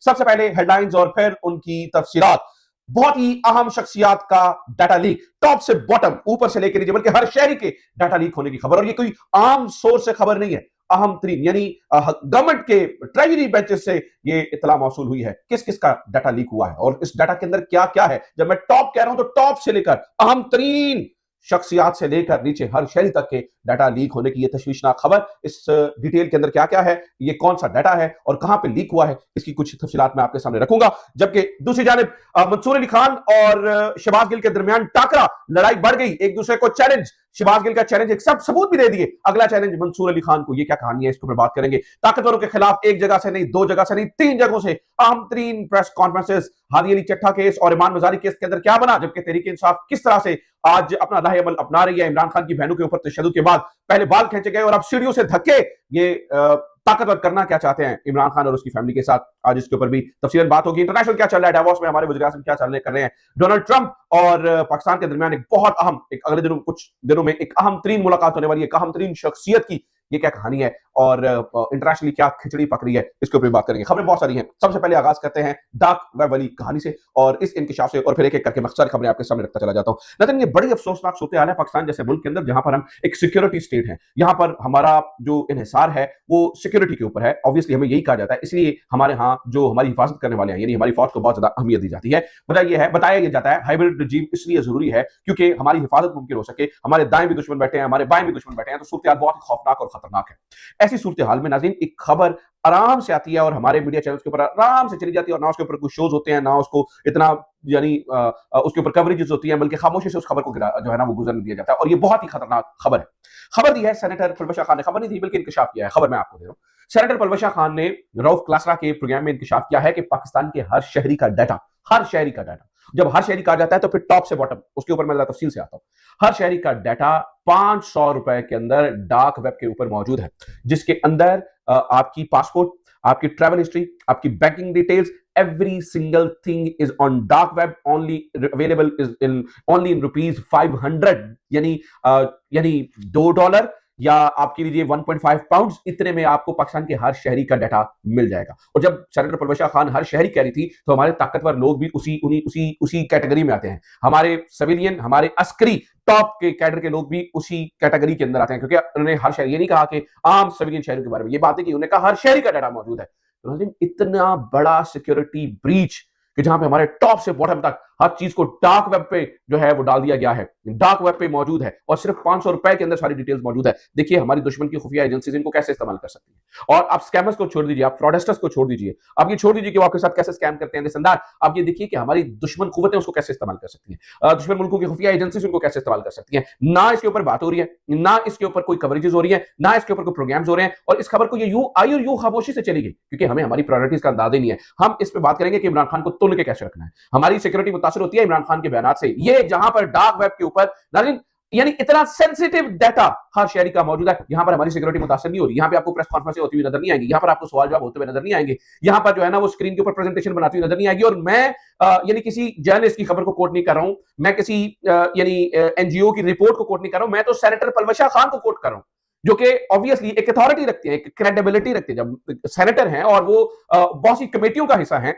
सबसे पहले हेडलाइंस और फिर उनकी तफसीलात। बहुत ही अहम शख्सियात का डाटा लीक, टॉप से बॉटम, ऊपर से लेकर नीचे, बल्कि हर शहरी के डाटा लीक होने की खबर। और ये कोई आम सोर्स से खबर नहीं है, अहम तरीन यानी गवर्नमेंट के ट्रेजरी बेंचेस से ये इतला मौसूल हुई है। किस किस का डाटा लीक हुआ है और इस डाटा के अंदर क्या क्या है। जब मैं टॉप कह रहा हूं तो टॉप से लेकर अहम तरीन शख्सियात से लेकर नीचे हर शहरी तक के डाटा लीक होने की ये तशवीशनाक खबर। इस डिटेल के अंदर क्या क्या है, ये कौन सा डाटा है और कहां पे लीक हुआ है, इसकी कुछ तफसीलात मैं आपके सामने रखूंगा। जबकि दूसरी जानिब मंसूर अली खान और शहबाज गिल के दरमियान टाकरा, लड़ाई बढ़ गई, एक दूसरे को चैलेंज। शहबाज गिल का चैलेंज, एक सब सबूत भी दे दिए, अगला चैलेंज मंसूर अली खान को। ये क्या कहानी है, इसके ऊपर बात करेंगे। ताकतवरों के खिलाफ एक जगह से नहीं, दो जगह से नहीं, तीन जगहों से अहम तरीन प्रेस कॉन्फ्रेंसेस। हादी अली चट्टा केस और इमान मजारी केस के अंदर क्या बना, जबकि तहरीक इंसाफ किस तरह से आज अपना राह अमल अपना रही है। इमरान खान की बहनों के ऊपर तशद्दुद के बाद पहले बाल खींचे गए और अब सीढ़ियों से धक्के। ये ताकतवर करना क्या चाहते हैं इमरान खान और उसकी फैमिली के साथ, आज इसके ऊपर भी तफसीलन बात होगी। इंटरनेशनल क्या चल रहा है, डावोस में हमारे वज़ीर-ए-आज़म क्या चलने कर रहे हैं। डोनाल्ड ट्रंप और पाकिस्तान के दरमियान एक बहुत अहम, एक अगले दिनों कुछ दिनों में एक अहम तरीन मुलाकात होने वाली है, एक अहम तरीन शख्सियत की। ये क्या कहानी है और इंटरनेशनली क्या खिचड़ी पक रही है, इसके ऊपर बात करेंगे। खबरें बहुत सारी हैं। सबसे पहले आगाज करते हैं डार्क वेब वाली कहानी से और इस इंकिशाफ से, और फिर एक एक करके मख्सूर खबरें आपके सामने रखता चला जाता हूं। लेकिन ये बड़ी अफसोसनाक सूरत हाल है पाकिस्तान जैसे मुल्क के अंदर, जहां पर हम एक सिक्योरिटी स्टेट है। यहां पर हमारा जो इन्हिसार है वो सिक्योरिटी के ऊपर है। ऑब्वियसली हमें यही कहा जाता है, इसलिए हमारे यहाँ जो हमारी हिफाजत करने वाले हैं, यानी हमारी फौज को बहुत ज्यादा अहमियत दी जाती है। बताया जाता है हाइब्रिड रजीम इसलिए जरूरी है क्योंकि हमारी हिफाजत मुमकिन हो सके। हमारे दाएं भी दुश्मन बैठे हैं, हमारे बाएं भी दुश्मन बैठे हैं, तो सूरत बहुत ही खौफनाक और खतरनाक है। ऐसी सूरत हाल में नाज़रीन एक खबर आराम से आती है और हमारे मीडिया चैनल्स के ऊपर आराम से चली जाती है, और ना उसके ऊपर कुछ शोज होते हैं, ना उसको इतना यानी उसके ऊपर कवरेजेस होती हैं, बल्कि खामोशी से उस खबर को जो है ना वो गुजरने दिया जाता है। और ये बहुत ही खतरनाक खबर है। खबर दी है सेनेटर पलवशा खान ने, खबर नहीं दी बल्कि इंकशाफ किया है। खबर मैं आपको दे रहा हूं। सेनेटर पलवशा खान ने रऊफ क्लासरा के प्रोग्राम में इंकशाफ किया है कि पाकिस्तान के हर शहरी का डाटा, हर शहरी का डाटा, जब हर शहरी कहा जाता है तो फिर टॉप से बॉटम, उसके ऊपर मैं जरा तफसील से आता हूं। हर शहरी का डाटा 500 रुपए के अंदर डार्क वेब के ऊपर मौजूद है, जिसके अंदर आपकी पासपोर्ट, आपकी ट्रैवल हिस्ट्री, आपकी banking details, every single thing is on dark web, only available is in only in ₹500, यानी $2 या आपके लीजिए 1.5 पाउंड, इतने में आपको पाकिस्तान के हर शहरी का डाटा मिल जाएगा। और जब सेनेटर पलवशा खान हर शहरी कह रही थी तो हमारे ताकतवर लोग भी उसी कैटेगरी में आते हैं। हमारे सिविलियन, हमारे अस्करी टॉप के कैडर के लोग भी उसी कैटेगरी के अंदर आते हैं, क्योंकि उन्होंने हर शहरी, ये नहीं कहा कि आम सिविलियन शहरों के बारे में, ये बात है कि उन्होंने कहा हर शहरी का डाटा मौजूद है। तो इतना बड़ा सिक्योरिटी ब्रीच कि जहां पे हमारे टॉप से बॉटम तक हर चीज को डार्क वेब पे जो है वो डाल दिया गया है, डार्क वेब पे मौजूद है और सिर्फ 500 रुपए के अंदर सारी डिटेल्स मौजूद है। देखिए हमारी दुश्मन की खुफिया एजेंसीज इनको कैसे इस्तेमाल कर सकती है। और आप स्कैमर्स को छोड़ दीजिए, आप फ्रॉडस्टर्स को छोड़ दीजिए, आप ये छोड़ दीजिए कि वो आपके साथ कैसे स्कैम करते हैं निसंदार। आप ये देखिए कि हमारी दुश्मन कुव्वतें उसको कैसे इस्तेमाल कर सकती हैं, दुश्मन मुल्कों की खुफिया एजेंसीज उनको कैसे इस्तेमाल कर सकती हैं। ना इसके ऊपर बात हो रही है, ना इसके ऊपर कोई कवरेजेस हो रही है, ना इसके ऊपर कोई प्रोग्राम्स हो रहे हैं, और इस खबर को ये यूं आई और यूं खामोशी से चली गई, क्योंकि हमें हमारी प्रायोरिटीज का अंदाजा नहीं है। हम इस पर बात करेंगे कि इमरान खान को तुन के कैसे रखना है। हमारी सिक्योरिटी मुतासर होती है इमरान खान के बयान से। ये जहां पर डार्क वेब के ऊपर नाज़रीन यानी इतना सेंसिटिव डाटा हर शहरी का मौजूद है, यहां पर हमारी सिक्योरिटी मुतासर नहीं हो रही। यहां पे आपको प्रेस कॉन्फ्रेंस होती हुई नजर नहीं आएंगी, यहां पर आपको सवाल जवाब होते हुए नजर नहीं आएंगे, यहां पर जो है ना वो स्क्रीन के ऊपर प्रेजेंटेशन बनाती हुई नजर नहीं आएगी। और मैं यानी किसी जर्नलिस्ट की खबर को कोट नहीं कर रहा हूं, मैं किसी यानी एनजीओ की रिपोर्ट को कोट नहीं कर रहा हूं, मैं तो सेनेटर पलवशा खान को कोट कर रहा हूं, जो कि ऑब्वियसली एक अथॉरिटी रखती है, एक क्रेडिबिलिटी रखती है। जब सेनेटर हैं और वो बहुत सी कमेटियों का हिस्सा है,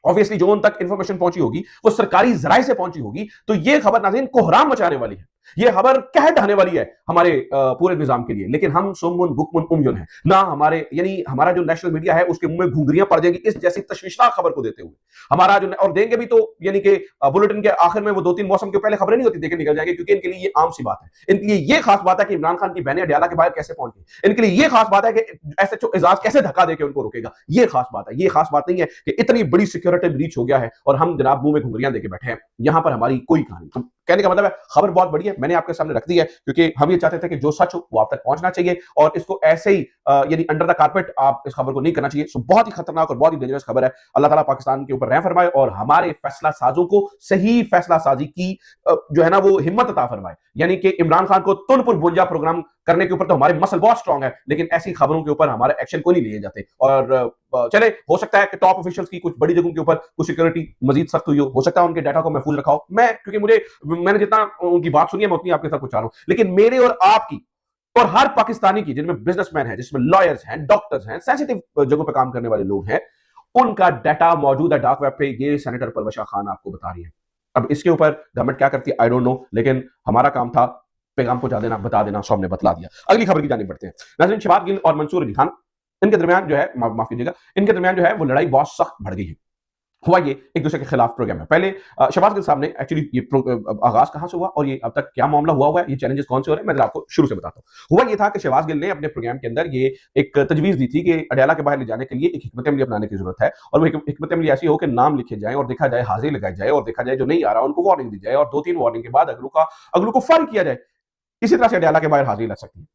ऑब्वियसली जो उन तक इंफॉर्मेशन पहुंची होगी वो सरकारी जराये से पहुंची होगी, तो ये खबर नाज़रीन कोहराम मचाने वाली है, ये खबर कह ढाने वाली है हमारे पूरे निजाम के लिए। लेकिन हम सुमुन बुकमुन उमजुन है ना, हमारे यानी हमारा जो नेशनल मीडिया है उसके मुंह में घुंघरियां पड़ जाएंगी इस जैसी तशवीशनाक खबर को देते हुए। हमारा जो और देंगे भी तो यानी कि बुलेटिन के आखिर में वो 2-3 मौसम के पहले खबरें नहीं होती, देखे निकल जाएंगे, क्योंकि इनके लिए ये आम सी बात है। इनके लिए ये खास बात है कि इमरान खान की बहनें अडयाला के बाहर कैसे पहुंच गई। इनके लिए ये खास बात है कि एसएचओ एजाज कैसे धक्का देकर उनको रोकेगा। ये खास बात है। ये खास बात नहीं है कि इतनी बड़ी सिक्योरिटी ब्रीच हो गया है और हम जनाब मुंह में घुंघरियां देके बैठे हैं। यहां पर हमारी कोई कहानी, कहने का मतलब है खबर बहुत बड़ी है, मैंने आपके सामने रख दी है, क्योंकि हम ये चाहते थे कि जो सच हो वो आप तक पहुंचना चाहिए और इसको ऐसे ही यानी अंडर द कारपेट आप इस खबर को नहीं करना चाहिए। सो बहुत ही खतरनाक और बहुत ही डेंजरस खबर है। अल्लाह ताला पाकिस्तान के ऊपर रहम फरमाए और हमारे फैसला साजों को सही फैसला साजी की जो है ना वो हिम्मत अता फरमाए। यानी कि इमरान खान को तुनपुर बुंजा प्रोग्राम करने के ऊपर तो हमारे मसल बहुत स्ट्रांग है, लेकिन ऐसी खबरों के ऊपर हमारे एक्शन को नहीं लिए जाते। और चले हो सकता है कि टॉप ऑफिशियल्स की कुछ बड़ी जगहों के ऊपर कुछ सिक्योरिटी मजीद सख्त हुई हो सकता है उनके डाटा को महफूज रखा हो। मैं क्योंकि मैंने जितना उनकी बात सुनी है मैं उतनी आपके साथ कुछ चाह रहा हूं, लेकिन मेरे और आपकी और हर पाकिस्तानी की, जिनमें बिजनेसमैन है, जिसमें लॉयर्स हैं, डॉक्टर्स हैं, सेंसिटिव जगहों पर काम करने वाले लोग हैं, उनका डाटा मौजूद है डार्क वेब पे, ये सेनेटर परवशा खान आपको बता रही है। अब इसके ऊपर गवर्नमेंट क्या करती है आई डोंट नो, लेकिन हमारा काम था पैगाम पहुंचा देना, बता देना, सो हमने बतला दिया। अगली खबर की जानिब बढ़ते हैं। नाज़रीन, शहबाज गिल और मंसूर अली खान, इनके दरमियान जो है, माफ कीजिएगा, इनके दरमियान जो है वो लड़ाई बहुत सख्त बढ़ गई है। हुआ ये एक दूसरे के खिलाफ प्रोग्राम है। पहले शहबाज गिल साहब ने एक्चुअली ये आगाज कहां से हुआ और ये अब तक क्या मामला हुआ है, ये चैलेंजेस कौन से हो रहे हैं, मैं आपको शुरू से बताता हूं। हुआ ये था कि शहबाज गिल ने अपने प्रोग्राम के अंदर ये एक तजवीज दी थी कि अडयाला के बाहर ले जाने के लिए एक हिकमत अमली अपनाने की जरूरत है, और वो हिकमत अमली ऐसी हो कि नाम लिखे जाए और देखा जाए, हाजिरी लगाई जाए और देखा जाए जो नहीं आ रहा उनको वार्निंग दी जाए, और 2-3 वार्निंग के बाद अगलों को फारिग किया जाए। इसी तरह से अडयाला के बाहर हाजिरी लग सकती है।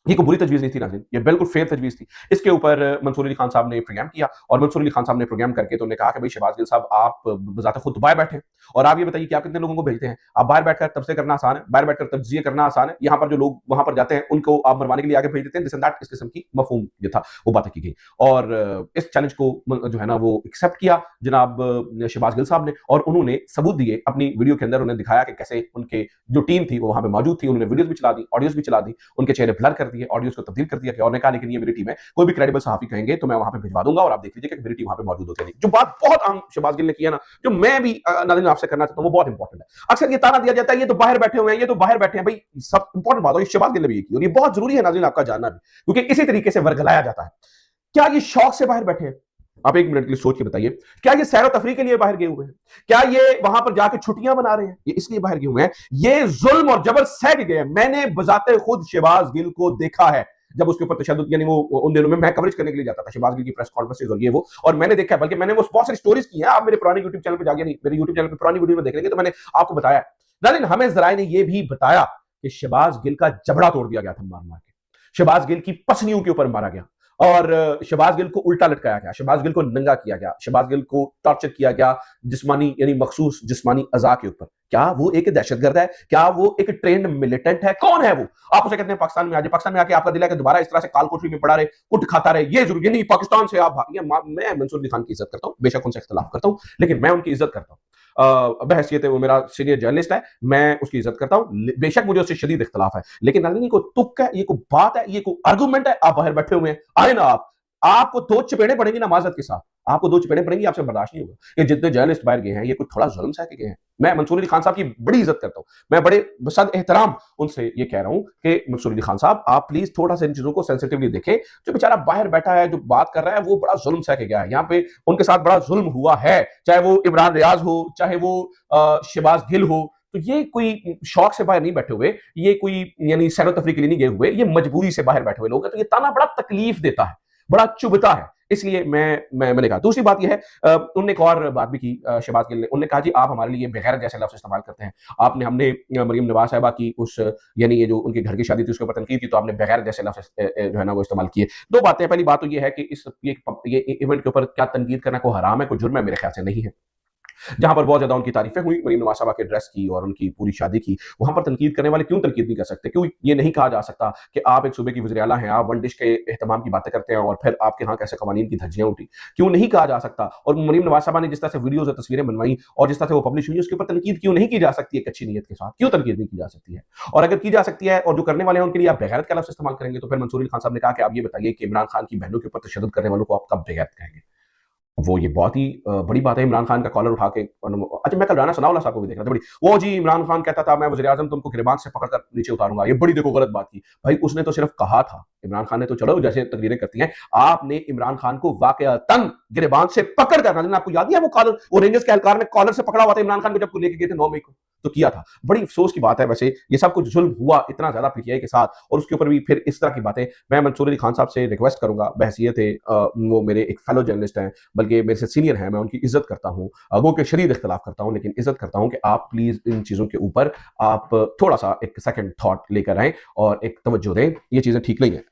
ये कोई बुरी तजवीज नहीं थी नाज़रीन, ये बिल्कुल फेयर तजवीज थी। इसके ऊपर मंसूर अली खान साहब ने प्रोग्राम किया, और मंसूर अली खान साहब ने प्रोग्राम करके तो उन्होंने कहा कि भाई शहबाज गिल साहब, आप बजाते खुद बाहर बैठे और आप ये बताइए कि आप कितने लोगों को भेजते हैं। आप बाहर बैठकर तबसरे करना आसान है, बाहर बैठकर तज्जिए करना आसान है, यहाँ पर जो लोग वहां पर जाते हैं उनको आप मरवाने के लिए आगे भेज देते हैं, दिस एंड दैट, इस किस्म की मफहूम जो था वो बातें की गई। और इस चैलेंज को जो है ना वो एक्सेप्ट किया जनाब शहबाज गिल साहब ने, और उन्होंने सबूत दिए अपनी वीडियो के अंदर। उन्होंने दिखाया कि कैसे उनके जो टीम थी वो वहां पर मौजूद थी, उन्होंने वीडियोज भी चला दी, ऑडियोज भी चला दी, उनके चेहरे ब्लर कर दिए, ऑडियोज को तब्दील कर दिया कि और ने कहा लेकिन ये मेरी टीम है, कोई भी क्रेडिबल सहाफी कहेंगे तो मैं वहां पे भिजवा दूंगा और आप देख लीजिए कि मेरी टीम वहां पे मौजूद होती है। जो बात बहुत आम शहबाज गिल ने किया ना, जो मैं भी नाज़रीन आपसे करना चाहता हूं, वो बहुत इंपॉर्टेंट है। अक्सर ये ताना दिया जाता है ये तो बाहर बैठे हुए हैं, ये तो बाहर बैठे हैं। भाई सब इंपॉर्टेंट बात है, शहबाज गिल ने भी ये की और ये बहुत जरूरी है नाज़रीन आपका जानना भी, क्योंकि इसी तरीके से वर्गलाया जाता है। क्या ये शौक से बाहर बैठे हैं? आप एक मिनट के लिए सोच के बताइए। क्या ये सैर तफरी के लिए बाहर गए हुए हैं? क्या ये वहां पर जाके छुट्टियां मना रहे हैं? ये इसलिए बाहर गए हुए हैं? ये जुल्म और जबर सह के गए हैं। मैंने बजाते खुद शहबाज गिल को देखा है जब उसके ऊपर तशद्दुद, यानी वो उन दिनों में मैं कवरेज करने के लिए जाता था शहबाज गिल की प्रेस कॉन्फ्रेंसेस और ये वो, और मैंने देखा है, बल्कि मैंने वो बहुत सारी स्टोरीज की हैं। आप मेरे पुराने यूट्यूब चैनल पे जाके, नहीं मेरे यूट्यूब चैनल पे पुरानी वीडियो में देख लेंगे तो मैंने आपको बताया। लेकिन हमें जराए ने यह भी बताया कि शहबाज गिल का जबड़ा तोड़ दिया गया था मार मार के, शहबाज गिल की पसलियों के ऊपर मारा गया, और शहबाज गिल को उल्टा लटकाया गया, शहबाज गिल को नंगा किया गया, शहबाज गिल को टॉर्चर किया गया जिस्मानी, यानी मखसूस जिस्मानी अज़ा के ऊपर। क्या वो एक दहशतगर्द है? क्या वो एक ट्रेंड मिलिटेंट है? कौन है वो? आप उसे कहते हैं पाकिस्तान में आ जाए, पाकिस्तान में आके आपका दिल है कि दोबारा इस तरह से काल कोठरी में पड़ा रहे, कुट खाता रहे, ये जरूरी नहीं। पाकिस्तान से आप भागिए। मैं मंसूर अली खान की इज्जत करता हूं, बेशक उनसे इख्तिलाफ करता हूं, लेकिन मैं उनकी इज्जत करता हूं। बहसीयत है वो मेरा सीनियर जर्नलिस्ट है, मैं उसकी इज्जत करता हूं, बेशक मुझे उससे शदीद इख्तिलाफ है, लेकिन ये कोई तुक है, ये कोई बात है, ये कोई आर्गूमेंट है? आप बाहर बैठे हुए हैं, आए ना आपको दो चपेड़े पड़ेंगे ना माजरत के साथ, आपको दो चपेड़े पड़ेंगी, आपसे बर्दाश्त नहीं होगा। ये जितने जर्नलिस्ट बाहर गए हैं ये कुछ थोड़ा जुल्म सह के गए हैं। मैं मंसूर अली खान साहब की बड़ी इज्जत करता हूं, मैं बड़े सद एहतराम उनसे ये कह रहा हूं कि मंसूर अली खान साहब, आप प्लीज थोड़ा सा इन चीजों को सेंसिटिवली देखें। जो बेचारा बाहर बैठा है, जो बात कर रहा है, वो बड़ा जुल्म सह के गया है। यहाँ पे उनके साथ बड़ा जुल्म हुआ है, चाहे वो इमरान रियाज हो, चाहे वो शहबाज गिल हो। तो ये कोई शौक से बाहर नहीं बैठे हुए, ये कोई यानी सैर तफरी के लिए नहीं गए हुए, ये मजबूरी से बाहर बैठे हुए लोग हैं। तो ये ताना बड़ा तकलीफ देता है, बड़ा चुभता है। इसलिए मैंने कहा। दूसरी बात यह है, उन्होंने एक और बात भी की शहबाज गिल ने, उन्होंने कहा जी आप हमारे लिए बेगैरत जैसे लफ्ज इस्तेमाल करते हैं। हमने मरियम नवाज साहिबा की उस, यानी ये जो उनके घर की शादी थी उसके ऊपर तनकीद की, तो आपने बेगैरत जैसे लफ्ज जो है ना वो इस्तेमाल किए। दो बातें, पहली बात तो ये है कि ये इवेंट के ऊपर क्या तनकीद करना कोई हराम है, कोई जुर्म है? मेरे ख्याल से नहीं है। जहां पर बहुत ज्यादा उनकी तारीफें हुई मरीम नवाज साहबा के ड्रेस की और उनकी पूरी शादी की, वहां पर तनकीद करने वाले क्यों तनकीद नहीं कर सकते? क्यों ये नहीं कहा जा सकता कि आप एक सूबे की वज़ीर आला हैं, आप वन डिश के एहतमाम की बातें करते हैं और फिर आपके यहाँ कैसे कवानीन की धज्जियां उठी? क्यों नहीं कहा जा सकता? और मरीम नवाज साहबा ने जिस तरह से वीडियोज और तस्वीरें बनवाई और जिस तरह से वो पब्लिश हुई, उसके ऊपर तनकीद क्यों नहीं की जा सकती है? एक अच्छी नीयत के साथ क्यों तनकीद नहीं की जा सकती है? और अगर की जा सकती है और जो करने वाले हैं उनके लिए आप बेगैरत का लफ्ज़ इस्तेमाल करेंगे, तो फिर मंसूर अली खान साहब ने कहा कि आप ये बताइए कि इमरान खान की बहनों के ऊपर तशद्दुद करने वालों को आप कब बेगैरत कहेंगे? वो ये बहुत ही बड़ी बात है। इमरान खान का कॉलर उठा के, अच्छा मैं कल राना सनाउल्लाह साहब को भी देख रहा था, बड़ी वो जी इमरान खान कहता था मैं वज़ीर-ए-आज़म तुमको गिरबान से पकड़कर नीचे उतारूंगा, ये बड़ी देखो गलत बात की। भाई उसने तो सिर्फ कहा था, इमरान खान ने तो चलो जैसे तकरीरें करती हैं, आपने इमरान खान को वाकयातन गिरबान से पकड़ कर, आपको याद है वो कॉलर, वो रेंजर्स के एहलकार ने कॉलर से पकड़ा हुआ था इमरान खान को जब लेके गए थे 9 मई को, तो किया था। बड़ी अफसोस की बात है वैसे, ये सब कुछ जुल्म हुआ इतना ज्यादा पीटीआई के साथ, और उसके ऊपर भी फिर इस तरह की बातें। मैं मंसूर अली खान साहब से रिक्वेस्ट करूंगा, बहसीयत है वो मेरे एक फेलो जर्नलिस्ट हैं, बल्कि मेरे से सीनियर हैं, मैं उनकी इज्जत करता हूं, वो के शरीर इख्तलाफ करता हूं, लेकिन इज्जत करता हूं कि आप प्लीज इन चीजों के ऊपर आप थोड़ा सा एक सेकंड थॉट लेकर आए और एक तवज्जो दें। ये चीजें ठीक नहीं है,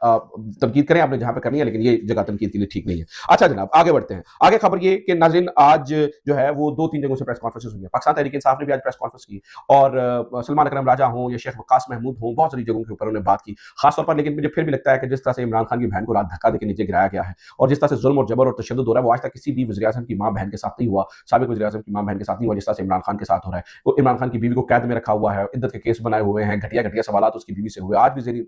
तनकीद करें आपने जहां पे करनी है, लेकिन ये जगह तनकीद के लिए ठीक नहीं है। अच्छा जनाब आगे बढ़ते हैं। आगे खबर ये कि नाज़रीन आज जो है वो 2-3 जगहों से प्रेस कॉन्फ्रेंस हुई है। पाकिस्तान तहरीक इंसाफ ने भी आज प्रेस कॉन्फ्रेंस की, और सलमान अकरम राजा हों या शेख वक्कास महमूद हों, बहुत सारी जगहों के ऊपर उन्होंने बात की खासतौर पर। लेकिन मुझे फिर भी लगता है कि जिस तरह से इमरान खान की बहन को रात धक्का देकर नीचे गिराया गया है और जिस तरह से जुल्म और जबर और तशद्दुद हो रहा है, वो आज तक किसी भी वज़ीर-ए-आज़म की मां बहन के साथ नहीं हुआ, साबिक वज़ीर-ए-आज़म की मां बहन के साथ नहीं हुआ, जिस तरह से इमरान खान के साथ हो रहा है। वो इमरान खान की बीवी को कैद में रखा हुआ है, इद्दत के केस बनाए हुए हैं, घटिया घटिया सवालात उसकी बीवी से हुए। आज भी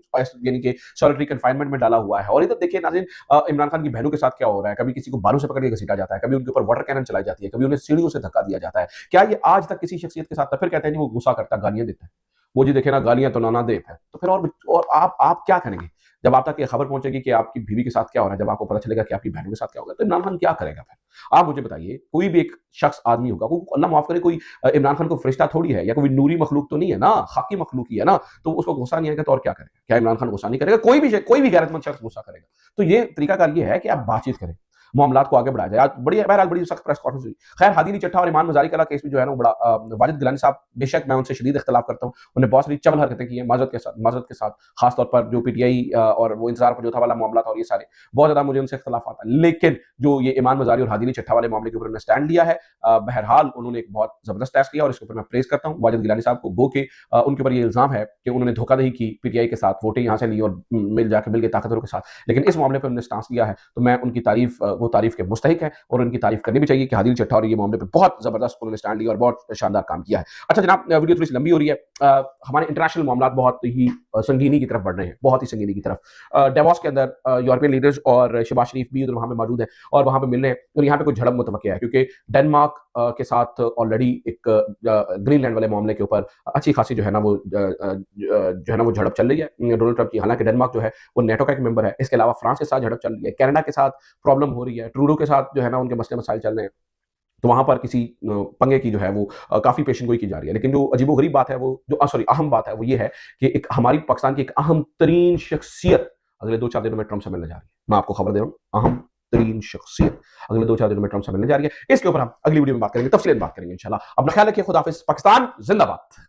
यानी कि सॉलिटरी कन्फाइनमेंट में डाला हुआ है। और इधर देखिए नाज़रीन, इमरान खान की बहनों के साथ क्या हो रहा है, कभी किसी को बालों से पकड़ के घसीटा जाता है, कभी उनके ऊपर वाटर कैनन चलाई जाती है, कभी उन्हें सीढ़ियों से धक्का दिया जाता है। क्या ये आज तक किसी शख्सियत के साथ? फिर कहते हैं जी वो गुस्सा करता है, गालियां देता है। वो जी देखे ना, गालियां तो नाना दे है। तो फिर और आप क्या करेंगे जब आप तक ये खबर पहुंचेगी कि आपकी बीवी के साथ क्या हो रहा है, जब आपको पता चलेगा कि आपकी बहनों के साथ क्या होगा, तो इमरान खान क्या करेगा फिर? आप मुझे बताइए, कोई भी एक शख्स आदमी होगा, वो अल्लाह माफ करे, कोई इमरान खान को फरिश्ता थोड़ी है या कोई नूरी मखलूक तो नहीं है ना, खाकी मखलूक ही है ना, तो उसको गुस्सा नहीं आएगा तो और क्या करेगा? क्या इमरान खान गुस्सा नहीं करेगा? कोई भी गैरतमंद शख्स गुस्सा करेगा। तो ये तरीकाकार ये है कि आप बातचीत करें, मामलात को आगे बढ़ाया जाए। आज बहरहाल बड़ी सख्त प्रेस कॉन्फ्रेंस हुई। खैर, हादी अली चट्ठा और ईमान मजारी का केस में जो है ना, बड़ा वाजिद गिलानी साहब, बेशक मैं उनसे शदीद इख्तिलाफ करता हूँ, उन्होंने बहुत सारी चबल हरकतें की हैं माजरत के साथ, खासतौर पर जो पीटीआई और वो इंतजार पर जो था वाला मामला था, और ये सारे बहुत ज्यादा मुझे उनसे इख्तिलाफ आता है। लेकिन जो ये ईमान मजारी और हादी अली चट्ठा वाले मामले के ऊपर उन्होंने स्टैंड लिया है, बहरहाल उन्होंने एक बहुत जबरदस्त टेस्ट किया और इसके ऊपर मैं प्रेज करता हूँ वाजिद गिलानी साहब को। गो के उनके ऊपर ये इल्जाम है कि उन्होंने धोखाधड़ी की पीटीआई के साथ, वोटें यहाँ से ली और मिल गए ताकतवरों के साथ, लेकिन इस मामले पर उन्होंने स्टांस लिया है, तो मैं उनकी तारीफ, वो तारीफ के मुस्तहिक है और उनकी तारीफ करनी भी चाहिए कि हादी अली चट्ठा और ये मामले पे बहुत जबरदस्त उन्होंने स्टैंड लिया और बहुत शानदार काम किया है। अच्छा जनाब, वीडियो थोड़ी सी लंबी हो रही है। हमारे इंटरनेशनल मामला बहुत ही संगीनी की तरफ बढ़ रहे हैं, बहुत ही संगीनी की तरफ। डेवॉस के अंदर यूरोपियन लीडर्स और शहबाज शरीफ भी उधर वहां पे मौजूद है और वहां पे मिलने हैं, और यहाँ पे कुछ झड़प मुतवक्किया है क्योंकि डेनमार्क के साथ ऑलरेडी एक ग्रीनलैंड वाले मामले के ऊपर अच्छी खासी जो है ना वो झड़प चल रही है डोनाल्ड ट्रंप की। हालांकि डेनमार्क जो है वो नेटो का एक मेंबर है, इसके अलावा फ्रांस के साथ झड़प चल रही है, कनाडा के साथ प्रॉब्लम हो रही है, ट्रूडो के साथ जो है ना उनके मसले मसाइल चल रहे हैं। तो वहां पर किसी पंगे की जो है वो काफी पेशेंगोई की जा रही है। लेकिन जो अजीबोगरीब बात है वो जो अहम बात है वो ये है कि एक हमारी पाकिस्तान की एक अहम तरीन शख्सियत अगले 2-4 दिनों में ट्रंप से मिलने जा रही है। मैं आपको खबर दे रहा हूँ, अहम तरीन शख्सियत अगले 2-4 दिनों में ट्रंप से मिलने जा रही है। इसके ऊपर हम अगली वीडियो में बात करेंगे, तफसीलन बात करेंगे इंशाल्लाह। अपना ख्याल रखिए, खुदा हाफिज। पाकिस्तान जिंदाबाद।